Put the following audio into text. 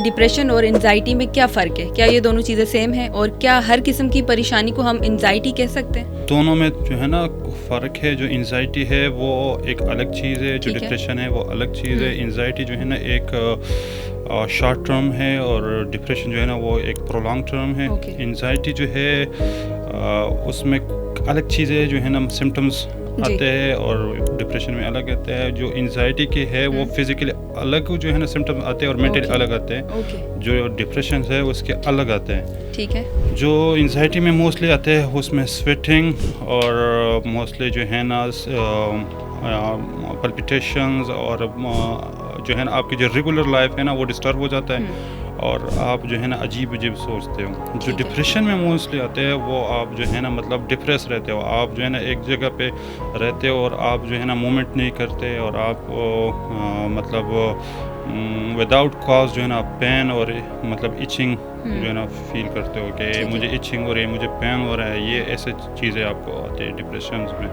Depression اور anxiety میں کیا فرق ہے؟ کیا یہ دونوں چیزیں سیم ہیں اور کیا ہر قسم کی پریشانی کو ہم انزائٹی کہہ سکتے ہیں؟ دونوں میں جو ہے نا فرق ہے. جو انزائٹی ہے وہ ایک الگ چیز ہے, جو ڈپریشن ہے وہ الگ چیز ہے. انزائٹی جو ہے نا ایک شارٹ ٹرم ہے اور ڈپریشن جو ہے نا وہ ایک پرولانگ ٹرم ہے. انزائٹی جو ہے اس میں الگ چیزیں جو ہے نا سمٹمز آتے ہیں اور ڈپریشن میں الگ آتے ہیں. جو انزائٹی کے ہے وہ فزیکلی الگ جو ہے نا سمٹمز آتے ہیں اور مینٹلی الگ آتے ہیں. جو ڈپریشن ہے اس کے الگ آتے ہیں. ٹھیک ہے. جو انزائٹی میں موسٹلی آتے ہیں اس میں سویٹنگ اور موسٹلی جو ہے نا پلپیٹیشنز اور جو ہے نا آپ کی جو ریگولر لائف ہے نا وہ ڈسٹرب ہو جاتا ہے اور آپ جو ہے نا عجیب عجیب سوچتے ہو. جو ڈپریشن میں موسٹلی آتے ہیں وہ آپ جو ہے نا مطلب ڈپریس رہتے ہو, آپ جو ہے نا ایک جگہ پہ رہتے ہو اور آپ جو ہے نا موومنٹ نہیں کرتے اور آپ مطلب وداؤٹ کاز جو ہے نا پین اور مطلب ایچنگ جو ہے نا فیل کرتے ہو کہ مجھے ایچنگ ہو رہی ہے, مجھے پین ہو رہا ہے. یہ ایسے چیزیں آپ کو آتے ہیں ڈپریشنز میں.